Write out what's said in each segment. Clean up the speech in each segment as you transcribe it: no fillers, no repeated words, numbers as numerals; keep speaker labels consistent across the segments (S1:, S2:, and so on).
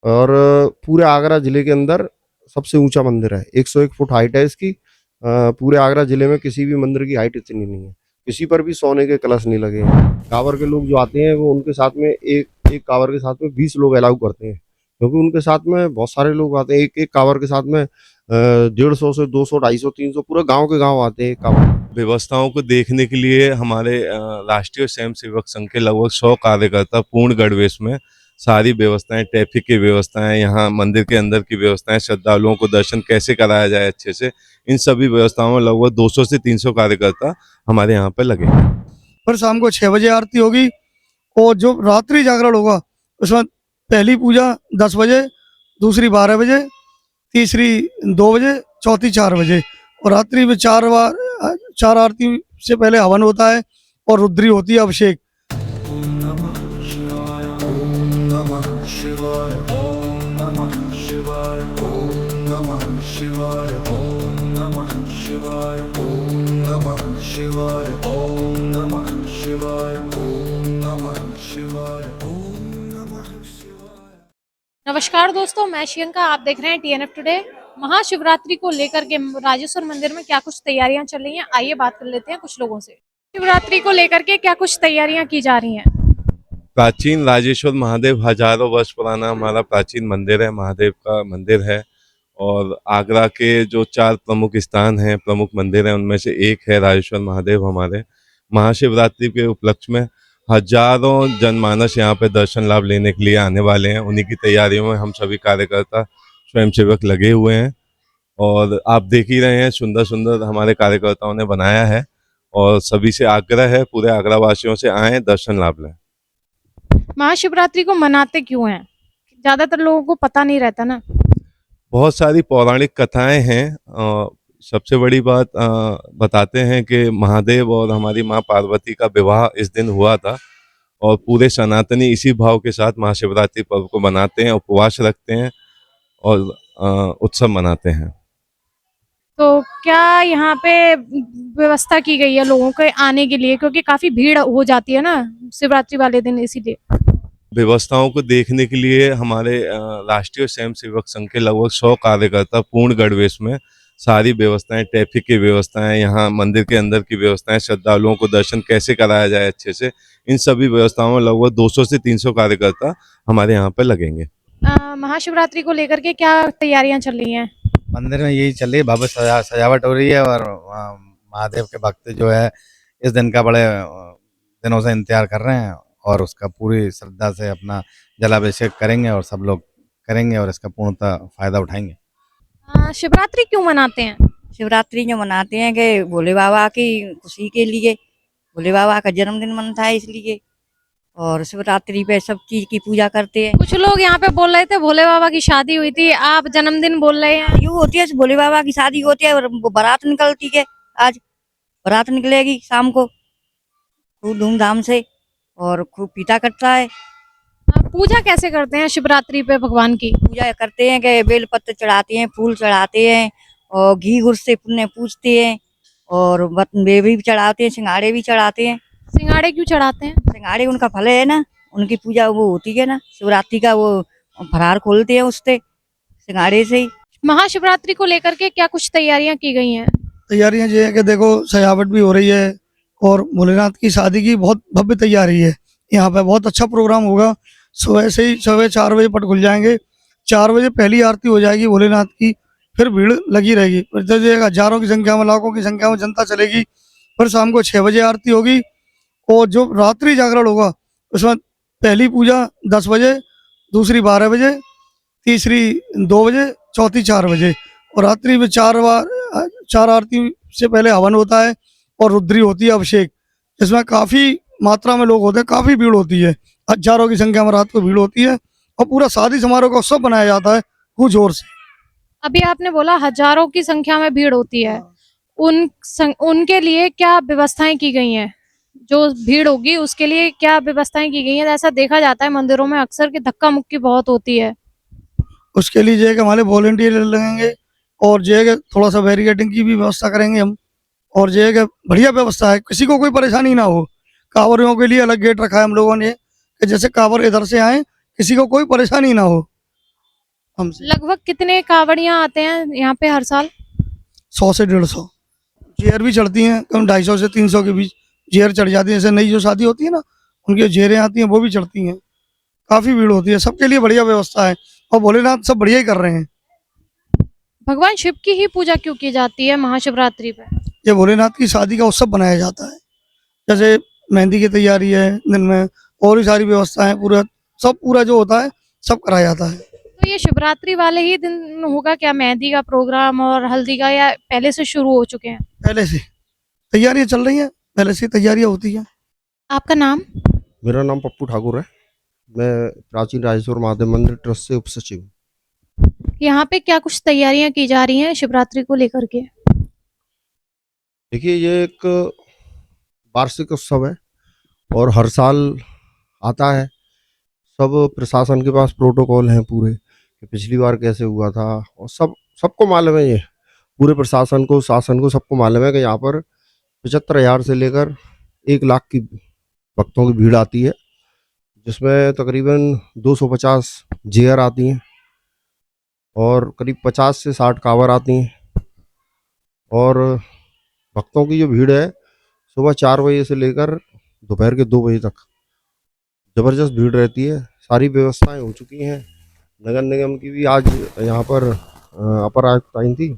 S1: और पूरे आगरा जिले के अंदर सबसे ऊंचा मंदिर है। 101 फुट हाइट है इसकी। पूरे आगरा जिले में किसी भी मंदिर की हाइट इतनी नहीं है। किसी पर भी सोने के कलश नहीं लगे हैं। कांवड़ के लोग जो आते हैं वो उनके साथ में एक एक कांवड़ के साथ में 20 लोग अलाउ करते हैं, क्योंकि उनके साथ में बहुत सारे लोग आते हैं। एक एक कांवड़ के साथ में 150 से 200, 250, 300 पूरे गांव के गांव आते हैं एक कांवड़।
S2: व्यवस्थाओं को देखने के लिए हमारे राष्ट्रीय स्वयंसेवक संघ के लगभग 100 कार्यकर्ता पूर्ण गणवेश में सारी व्यवस्थाएं, ट्रैफिक की व्यवस्थाएं, यहाँ मंदिर के अंदर की व्यवस्थाएं, श्रद्धालुओं को दर्शन कैसे कराया जाए अच्छे से, इन सभी व्यवस्थाओं में लगभग 200 से 300 कार्यकर्ता हमारे यहाँ पे लगे हैं।
S3: पर शाम को 6 बजे आरती होगी और जो रात्रि जागरण होगा उसमें पहली पूजा 10 बजे, दूसरी 12 बजे, तीसरी 2 बजे, चौथी 4 बजे और रात्रि में 4 आरती से पहले हवन होता है और रुद्री होती है, अभिषेक।
S4: नमस्कार दोस्तों, मैं श्रियंका। आप देख रहे हैं टीएनएफ टुडे। महाशिवरात्रि को लेकर के राजेश्वर मंदिर में क्या कुछ तैयारियां चल रही हैं, आइए बात कर लेते हैं कुछ लोगों से। शिवरात्रि को लेकर के क्या कुछ तैयारियां की जा रही हैं?
S2: प्राचीन राजेश्वर महादेव हजारों वर्ष पुराना हमारा प्राचीन मंदिर है, महादेव का मंदिर है। और आगरा के जो 4 प्रमुख स्थान हैं, प्रमुख मंदिर हैं, उनमें से एक है राजेश्वर महादेव। हमारे महाशिवरात्रि के उपलक्ष्य में हजारों जनमानस यहाँ पे दर्शन लाभ लेने के लिए आने वाले हैं। उन्हीं की तैयारियों में हम सभी कार्यकर्ता स्वयंसेवक लगे हुए हैं और आप देख ही रहे हैं सुंदर सुंदर हमारे कार्यकर्ताओं ने बनाया है। और सभी से आग्रह है, पूरे आगरा वासियों से आएँ, दर्शन लाभ लें।
S4: महाशिवरात्रि को मनाते क्यों हैं? ज्यादातर लोगों को पता नहीं रहता ना।
S2: बहुत सारी पौराणिक कथाएं हैं। सबसे बड़ी बात बताते हैं कि महादेव और हमारी माँ पार्वती का विवाह इस दिन हुआ था और पूरे सनातनी इसी भाव के साथ महाशिवरात्रि पर्व को मनाते हैं, उपवास रखते हैं और उत्सव मनाते हैं।
S4: तो क्या यहाँ पे व्यवस्था की गई है लोगों के आने के लिए, क्योंकि काफी भीड़ हो जाती है ना शिवरात्रि वाले दिन, इसीलिए।
S2: व्यवस्थाओं को देखने के लिए हमारे राष्ट्रीय स्वयंसेवक संघ के लगभग 100 कार्यकर्ता पूर्ण गणवेश में सारी व्यवस्थाएं, ट्रैफिक की व्यवस्थाएं, यहाँ मंदिर के अंदर की व्यवस्थाएं, श्रद्धालुओं को दर्शन कैसे कराया जाए अच्छे से, इन सभी व्यवस्थाओं में लगभग 200 से 300 कार्यकर्ता हमारे यहाँ पे लगेंगे।
S4: महाशिवरात्रि को लेकर के क्या तैयारियां चल रही हैं?
S5: मंदिर में यही चल रही है, भव्य सजावट हो रही है और महादेव के भक्त जो है इस दिन का बड़े दिनों से इंतजार कर रहे हैं और उसका पूरी श्रद्धा से अपना जलाभिषेक करेंगे और सब लोग करेंगे और इसका पूर्णतः फायदा उठाएंगे।
S4: शिवरात्रि क्यों मनाते हैं?
S6: शिवरात्रि जो मनाते हैं कि भोले बाबा की खुशी के लिए, भोले बाबा का जन्मदिन मनता है इसलिए, और शिवरात्रि पे सब चीज की पूजा करते हैं।
S4: कुछ लोग यहाँ पे बोल रहे थे भोले बाबा की शादी हुई थी, आप जन्मदिन बोल रहे हैं।
S6: यूँ होती है, भोले बाबा की शादी होती है और वो बारात निकलती है। आज बारात निकलेगी शाम को खूब धूमधाम से और खूब पीटा कटता है।
S4: पूजा कैसे करते हैं शिवरात्रि पे भगवान की?
S6: पूजा करते हैं कि बेलपत्र चढ़ाते हैं, फूल चढ़ाते हैं और घी गुड़ से पुण्य पूजते हैं और बेबी भी चढ़ाते हैं, सिंगाड़े भी चढ़ाते हैं।
S4: सिंगाड़े क्यों चढ़ाते हैं?
S6: सिंगाड़े उनका फल है ना, उनकी पूजा वो होती है ना शिवरात्रि का, वो फरार खोलते हैं उससे, सिंगाड़े से ही।
S4: महाशिवरात्रि को लेकर के क्या कुछ तैयारियां की गई हैं?
S3: तैयारियां ये है कि देखो सजावट भी हो रही है और भोलेनाथ की शादी की बहुत भव्य तैयारी है। यहाँ पे बहुत अच्छा प्रोग्राम होगा। सुबह से ही 4:15 बजे पट खुल जाएंगे। 4 बजे पहली आरती हो जाएगी भोलेनाथ की, फिर भीड़ लगी रहेगी। फिर जैसे हजारों की संख्या में, लाखों की संख्या में जनता चलेगी। फिर शाम को 6 बजे आरती होगी और जो रात्रि जागरण होगा उसमें पहली पूजा 10 बजे, दूसरी 12 बजे, तीसरी 2 बजे, चौथी 4 बजे और रात्रि में 4 आरती से पहले हवन होता है और रुद्री होती है, अभिषेक। इसमें काफी मात्रा में लोग होते हैं, काफी भीड़ होती है, हजारों की संख्या में रात को भीड़ होती है और पूरा शादी समारोह का उत्सव बनाया जाता है खूब जोर से।
S4: अभी आपने बोला हजारों की संख्या में भीड़ होती है, उनके लिए क्या व्यवस्थाएं की गई हैं? जो भीड़ होगी उसके लिए क्या व्यवस्थाएं की गई हैं? ऐसा देखा जाता है मंदिरों में अक्सर कि धक्का मुक्की बहुत होती है।
S3: उसके लिए जो है कि हमारे वॉलेंटियर लगेंगे और जो है कि थोड़ा सा बैरिकेडिंग की भी व्यवस्था करेंगे हम, और जो है कि बढ़िया व्यवस्था है, किसी को कोई परेशानी ना हो। कांवरियों के लिए अलग गेट रखा है हम लोगों ने कि जैसे कांवर इधर से आए, किसी को कोई परेशानी ना हो। हमसे।
S4: लगभग कितने कावड़ियां आते हैं यहाँ पे हर साल?
S3: 100 से 150 जेयर भी चढ़ती हैं, कम 250 से 300 के बीच जेयर चढ़ जाती है। जैसे नई जो शादी होती है ना, उनकी जो जेरें आती हैं वो भी चढ़ती हैं। काफ़ी भीड़ होती है, सबके लिए बढ़िया व्यवस्था है और भोलेनाथ सब बढ़िया ही कर रहे हैं।
S4: भगवान शिव की ही पूजा क्यों की जाती है महाशिवरात्रि पे?
S3: ये भोलेनाथ की शादी का उत्सव बनाया जाता है। जैसे मेहंदी की तैयारी है दिन में, और भी सारी व्यवस्थाएं, पूरा जो होता है सब कराया जाता है।
S4: तो ये शिवरात्रि वाले ही दिन होगा क्या मेहंदी का प्रोग्राम और हल्दी का, या पहले से शुरू हो चुके हैं?
S3: पहले से तैयारियां चल रही हैं, पहले से तैयारियां होती हैं।
S4: आपका नाम?
S1: मेरा नाम पप्पू ठाकुर है। मैं प्राचीन राजेश्वर महादेव मंदिर ट्रस्ट से उपसचिव हूँ।
S4: यहाँ पे क्या कुछ तैयारियां की जा रही हैं शिवरात्रि को लेकर के?
S1: देखिए, ये एक वार्षिक उत्सव है और हर साल आता है। सब प्रशासन के पास प्रोटोकॉल हैं पूरे कि पिछली बार कैसे हुआ था, और सबको मालूम है। ये पूरे प्रशासन को, शासन को, सबको मालूम है कि यहाँ पर 75,000 से लेकर 1 लाख की भक्तों की भीड़ आती है, जिसमें तकरीबन 250 जेयर आती हैं और करीब 50 से 60 कांवर आती हैं। और भक्तों की जो भीड़ है, सुबह 4 बजे से लेकर दोपहर के 2 बजे तक ज़बरदस्त भीड़ रहती है। सारी व्यवस्थाएं हो चुकी हैं। नगर निगम की भी आज यहाँ पर अपर आयुक्त आई थी,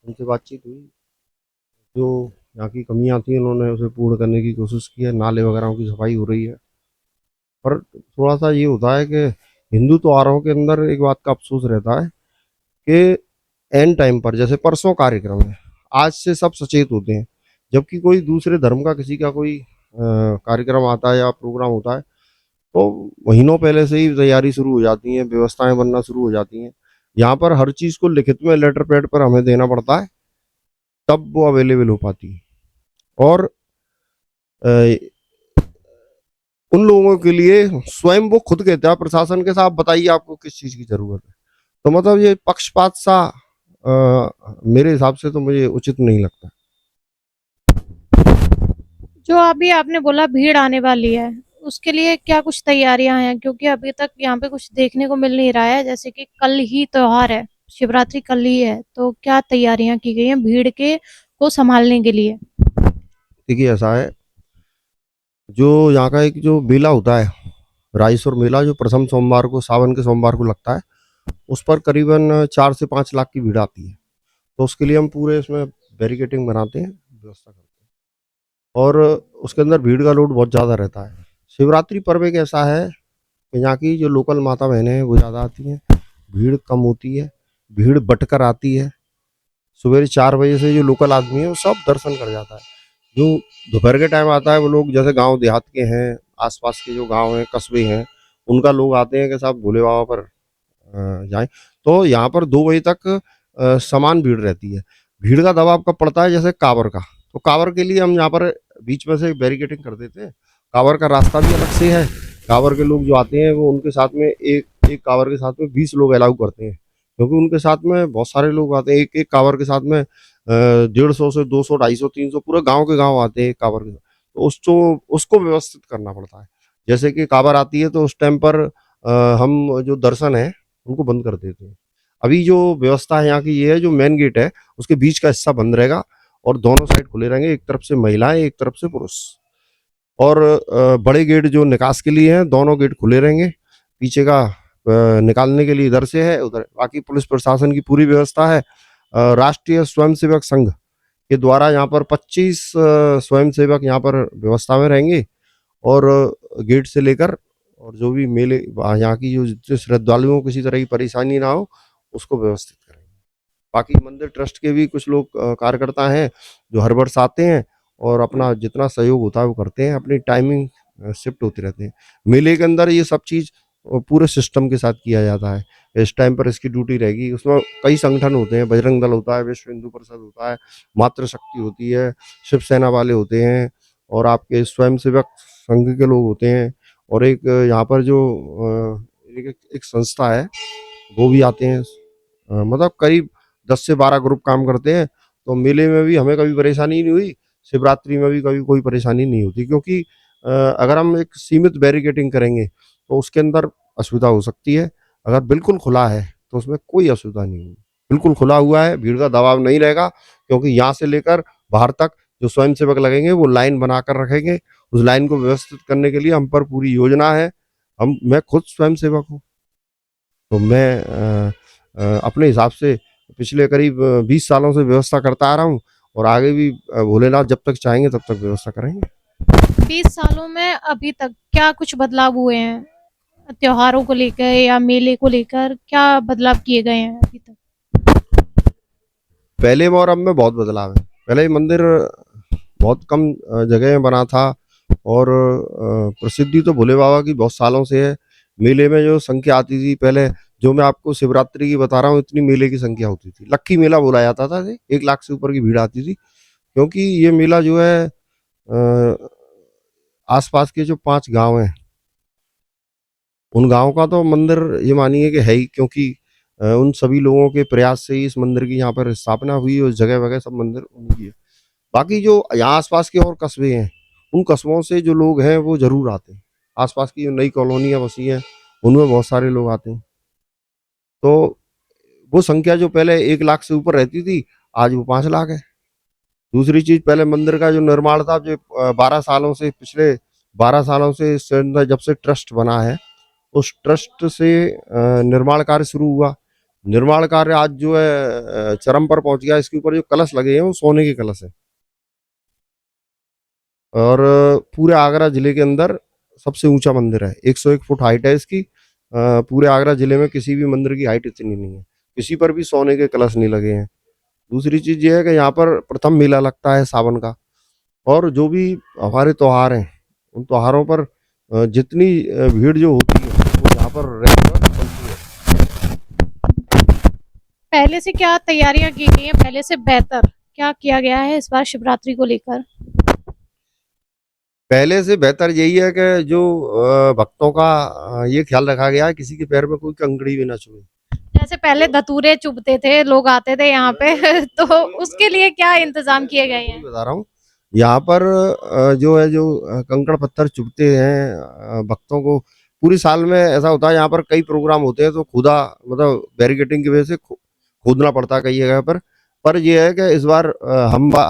S1: उनसे बातचीत हुई। जो यहाँ की कमियां थी उन्होंने उसे पूर्ण करने की कोशिश की है। नाले वगैरह की सफाई हो रही है। पर थोड़ा सा ये होता है कि हिंदू त्योहारों के अंदर एक बात का अफसोस रहता है कि एन टाइम पर, जैसे परसों कार्यक्रम है, आज से सब सचेत होते हैं, जबकि कोई दूसरे धर्म का किसी का कोई कार्यक्रम आता है या प्रोग्राम होता है तो महीनों पहले से ही तैयारी शुरू हो जाती है, व्यवस्थाएं बनना शुरू हो जाती हैं। यहाँ पर हर चीज़ को लिखित में लेटर पैड पर हमें देना पड़ता है, तब वो अवेलेबल हो पाती है। और अ, उन लोगों के लिए स्वयं वो खुद कहता है प्रशासन के साथ, बताइए आपको किस चीज़ की ज़रूरत है। तो मतलब ये पक्षपात सा मेरे हिसाब से तो मुझे उचित नहीं लगता।
S4: जो अभी आपने बोला भीड़ आने वाली है, उसके लिए क्या कुछ तैयारियां हैं? क्योंकि अभी तक यहाँ पे कुछ देखने को मिल नहीं रहा है। जैसे कि कल ही त्योहार है, शिवरात्रि कल ही है, तो क्या तैयारियां की गई हैं भीड़ के को संभालने के लिए?
S1: देखिए, ऐसा है, जो यहाँ का एक जो मेला होता है, राजेश्वर मेला, जो प्रथम सोमवार को, सावन के सोमवार को लगता है, उस पर करीबन 4 से 5 लाख की भीड़ आती है। तो उसके लिए हम पूरे इसमें बैरिकेटिंग बनाते हैं, व्यवस्था करते हैं, और उसके अंदर भीड़ का लोड बहुत ज़्यादा रहता है। शिवरात्रि पर्व एक ऐसा है कि यहाँ की जो लोकल माता बहनें हैं वो ज़्यादा आती हैं, भीड़ कम होती है, भीड़ बटकर आती है। सवेरे 4 बजे से जो लोकल आदमी है वो सब दर्शन कर जाता है। जो दोपहर के टाइम आता है वो लोग जैसे गांव देहात के हैं, आसपास के जो गांव हैं, कस्बे हैं, उनका लोग आते हैं कि साहब भोले बाबा पर जाएं। तो यहाँ पर 2 बजे तक समान भीड़ रहती है। भीड़ का दबाव कब पड़ता है? जैसे कांवर का, तो कांवर के लिए हम यहाँ पर बीच में से बैरिकेटिंग कर देते हैं। कांवर का रास्ता भी अलग से है। कांवर के लोग जो आते हैं वो उनके साथ में एक कांवर के साथ में 20 लोग अलाउ करते हैं, क्योंकि उनके साथ में बहुत सारे लोग आते हैं। एक कांवर के साथ में 150 से 200, 250, 300 पूरे गांव के गांव आते हैं एक कांवर के साथ। तो उसको व्यवस्थित करना पड़ता है। जैसे कि कांवर आती है तो उस टाइम पर हम जो दर्शन है उनको बंद कर देते हैं। अभी जो व्यवस्था है यहाँ की ये है, जो मेन गेट है उसके बीच का हिस्सा बंद रहेगा और दोनों साइड खुले रहेंगे, एक तरफ से महिलाएं, एक तरफ से पुरुष। और बड़े गेट जो निकास के लिए हैं, दोनों गेट खुले रहेंगे। पीछे का निकालने के लिए इधर से है, उधर। बाकी पुलिस प्रशासन की पूरी व्यवस्था है। राष्ट्रीय स्वयंसेवक संघ के द्वारा यहाँ पर 25 स्वयंसेवक यहाँ पर व्यवस्था में रहेंगे, और गेट से लेकर और जो भी मेले यहाँ की जो जितने श्रद्धालुओं को किसी तरह की परेशानी ना हो उसको व्यवस्थित करेंगे। बाकी मंदिर ट्रस्ट के भी कुछ लोग कार्यकर्ता हैं जो हर वर्ष आते हैं और अपना जितना सहयोग होता है वो करते हैं। अपनी टाइमिंग शिफ्ट होते रहते हैं। मेले के अंदर ये सब चीज़ पूरे सिस्टम के साथ किया जाता है। इस टाइम पर इसकी ड्यूटी रहेगी। उसमें कई संगठन होते हैं, बजरंग दल होता है, विश्व हिंदू परिषद होता है, मातृशक्ति होती है, शिवसेना वाले होते हैं, और आपके स्वयंसेवक संघ के लोग होते हैं, और एक यहाँ पर जो एक संस्था है वो भी आते हैं। मतलब करीब 10 से 12 ग्रुप काम करते हैं। तो मेले में भी हमें कभी परेशानी नहीं हुई, शिवरात्रि में भी कभी कोई परेशानी नहीं होती, क्योंकि अगर हम एक सीमित बैरिकेटिंग करेंगे तो उसके अंदर असुविधा हो सकती है। अगर बिल्कुल खुला है तो उसमें कोई असुविधा नहीं होगी। बिल्कुल खुला हुआ है, भीड़ का दबाव नहीं रहेगा, क्योंकि यहाँ से लेकर बाहर तक जो स्वयंसेवक लगेंगे वो लाइन बनाकर रखेंगे। उस लाइन को व्यवस्थित करने के लिए हम पर पूरी योजना है। मैं खुद स्वयंसेवक हूँ, तो मैं अपने हिसाब से पिछले करीब 20 सालों से व्यवस्था करता आ रहा हूँ, और आगे भी भोलेनाथ जब तक चाहेंगे तब तक व्यवस्था करेंगे।
S4: 20 सालों में अभी तक क्या कुछ बदलाव हुए हैं? त्योहारों को लेकर या मेले को लेकर क्या बदलाव किए गए हैं अभी तक?
S1: पहले में और अब में बहुत बदलाव है। पहले ये मंदिर बहुत कम जगह में बना था, और प्रसिद्धि तो भोले बाबा की बहुत सालों से है। मेले में जो संख्या आती थी पहले, जो मैं आपको शिवरात्रि की बता रहा हूँ, इतनी मेले की संख्या होती थी। लक्की मेला बोला जाता था, 1 लाख से ऊपर की भीड़ आती थी, क्योंकि ये मेला जो है आसपास के जो 5 गांव हैं, उन गांव का तो मंदिर ये मानिए कि है ही, क्योंकि उन सभी लोगों के प्रयास से ही इस मंदिर की यहाँ पर स्थापना हुई। उस जगह वगैरह सब मंदिर उनकी है। बाकी जो यहाँ आसपास के और कस्बे हैं, उन कस्बों से जो लोग हैं वो जरूर आते हैं। आसपास की जो नई कॉलोनियाँ बसी हैं, उनमें बहुत सारे लोग आते हैं। तो वो संख्या जो पहले 1 लाख से ऊपर रहती थी, आज वो 5 लाख है। दूसरी चीज, पहले मंदिर का जो निर्माण था, जो 12 सालों से, पिछले 12 सालों से जब से ट्रस्ट बना है, उस ट्रस्ट से निर्माण कार्य शुरू हुआ। निर्माण कार्य आज जो है चरम पर पहुंच गया। इसके ऊपर जो कलश लगे हैं वो सोने के कलश है, और पूरे आगरा जिले के अंदर सबसे ऊंचा मंदिर है। 101 फुट हाइट है इसकी। पूरे आगरा जिले में किसी भी मंदिर की हाइट इतनी नहीं है, किसी पर भी सोने के कलश नहीं लगे हैं। दूसरी चीज ये है कि यहाँ पर प्रथम मेला लगता है सावन का, और जो भी हमारे त्योहार हैं, उन त्योहारों पर जितनी भीड़ जो होती है वो यहाँ पर रेगुलर चलती है।
S4: पहले से क्या तैयारियां की गई हैं? पहले से बेहतर क्या किया गया है इस बार शिवरात्रि को लेकर?
S1: पहले से बेहतर यही है कि जो भक्तों का ये ख्याल रखा गया है, किसी के पैर में कोई कंकड़ी भी ना छुए।
S4: जैसे पहले धतूरे चुभते थे, लोग आते थे यहाँ पे तो उसके लिए क्या इंतजाम किए गए हैं?
S1: बता रहा हूँ, यहाँ पर जो है, जो कंकड़ पत्थर चुभते हैं भक्तों को, पूरी साल में ऐसा होता है। यहाँ पर कई प्रोग्राम होते हैं, तो खुदा मतलब बैरिकेटिंग की वजह से खोदना पड़ता है कई जगह पर यह है कि इस बार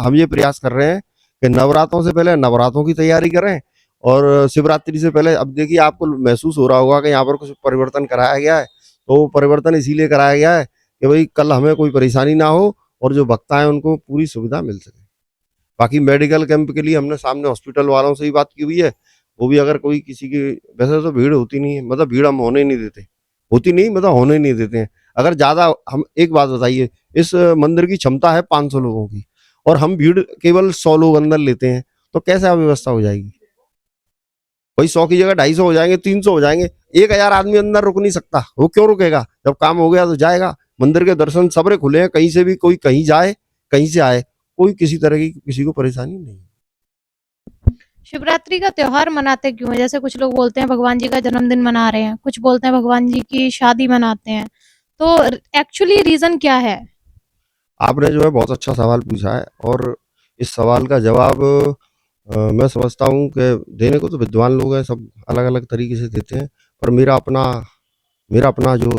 S1: हम ये प्रयास कर रहे हैं कि नवरात्रों से पहले नवरात्रों की तैयारी करें, और शिवरात्रि से पहले, अब देखिए आपको महसूस हो रहा होगा कि यहाँ पर कुछ परिवर्तन कराया गया है। तो वो परिवर्तन इसीलिए कराया गया है कि भाई कल हमें कोई परेशानी ना हो, और जो भक्त हैं उनको पूरी सुविधा मिल सके। बाकी मेडिकल कैंप के लिए हमने सामने हॉस्पिटल वालों से ही बात की हुई है। वो भी अगर कोई किसी की, वैसे तो भीड़ होती नहीं है, मतलब भीड़ हम होने ही नहीं देते, होती नहीं मतलब होने ही नहीं देते हैं। अगर ज्यादा, हम एक बात बताइए, इस मंदिर की क्षमता है 500 लोगों की, और हम भीड़ केवल 100 लोग अंदर लेते हैं, तो कैसे अव्यवस्था हो जाएगी? वही 100 की जगह 250 हो जाएंगे, 300 हो जाएंगे। 1000 आदमी अंदर रुक नहीं सकता, वो क्यों रुकेगा? जब काम हो गया तो जाएगा। मंदिर के दर्शन सबरे खुले हैं, कहीं से भी कोई कहीं जाए, कहीं से आए, कोई किसी तरह की किसी को परेशानी नहीं।
S4: शिवरात्रि का त्योहार मनाते क्यों है? जैसे कुछ लोग बोलते हैं भगवान जी का जन्मदिन मना रहे हैं, कुछ बोलते हैं भगवान जी की शादी मनाते हैं, तो एक्चुअली रीजन क्या है?
S1: आपने जो है बहुत अच्छा सवाल पूछा है, और इस सवाल का जवाब मैं समझता हूँ कि देने को तो विद्वान लोग हैं, सब अलग अलग तरीके से देते हैं, पर मेरा अपना जो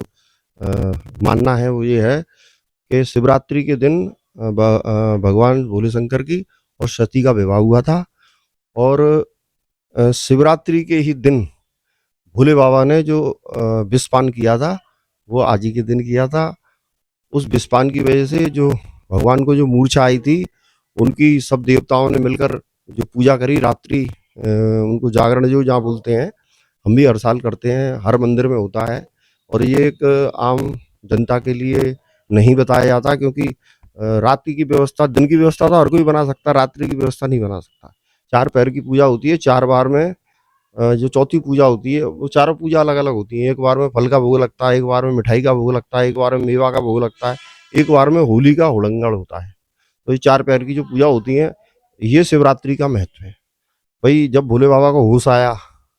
S1: मानना है वो ये है कि शिवरात्रि के दिन भगवान भोले शंकर की और सती का विवाह हुआ था, और शिवरात्रि के ही दिन भोले बाबा ने जो विषपान किया था, वो आज ही के दिन किया था। उस विषपान की वजह से जो भगवान को जो मूर्छा आई थी, उनकी सब देवताओं ने मिलकर जो पूजा करी रात्रि, उनको जागरण जो जहाँ बोलते हैं, हम भी हर साल करते हैं, हर मंदिर में होता है। और ये एक आम जनता के लिए नहीं बताया जाता, क्योंकि रात्रि की व्यवस्था, दिन की व्यवस्था तो हर कोई बना सकता, रात्रि की व्यवस्था नहीं बना सकता। 4 पहर की पूजा होती है, 4 बार में जो चौथी पूजा होती है, वो चारों पूजा अलग अलग होती है। एक बार में फल का भोग लगता है, एक बार में मिठाई का भोग लगता है, एक बार में मेवा का भोग लगता है, एक बार में होली का हुड़ंगड़ होता है। तो ये 4 पहर की जो पूजा होती है, ये शिवरात्रि का महत्व है। भाई जब भोले बाबा को होश आया,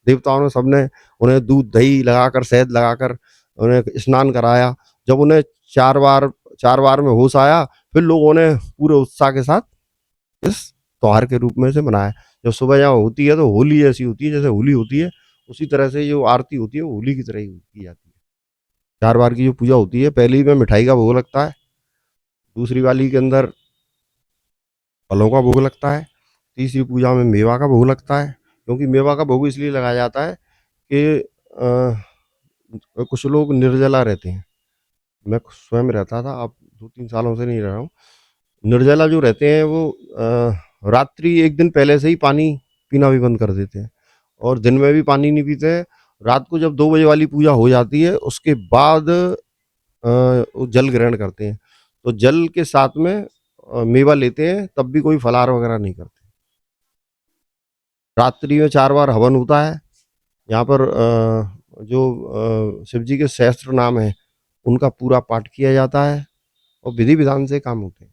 S1: देवताओं ने सबने उन्हें दूध दही लगाकर, शहद लगाकर उन्हें स्नान कराया। जब उन्हें 4 बार में होश आया, फिर लोगों ने पूरे उत्साह के साथ इस त्योहार के रूप में से मनाया। जब सुबह यहाँ होती है तो होली ऐसी होती है जैसे होली होती है, उसी तरह से जो आरती होती है वो होली की तरह ही की जाती है। 4 बार की जो पूजा होती है, पहली में मिठाई का भोग लगता है, दूसरी वाली के अंदर फलों का भोग लगता है, तीसरी पूजा में मेवा का भोग लगता है। क्योंकि मेवा का भोग इसलिए लगाया जाता है कि कुछ लोग निर्जला रहते हैं। मैं स्वयं रहता था, अब 2-3 सालों से नहीं रह रहा हूँ। निर्जला जो रहते हैं वो रात्रि एक दिन पहले से ही पानी पीना भी बंद कर देते हैं और दिन में भी पानी नहीं पीते हैं। रात को जब 2 बजे वाली पूजा हो जाती है उसके बाद वो जल ग्रहण करते हैं। तो जल के साथ में मेवा लेते हैं, तब भी कोई फलाहार वगैरह नहीं करते। रात्रि में 4 बार हवन होता है। यहाँ पर जो शिव जी के सहस्त्र नाम हैं उनका पूरा पाठ किया जाता है और विधि विधान से काम होते हैं।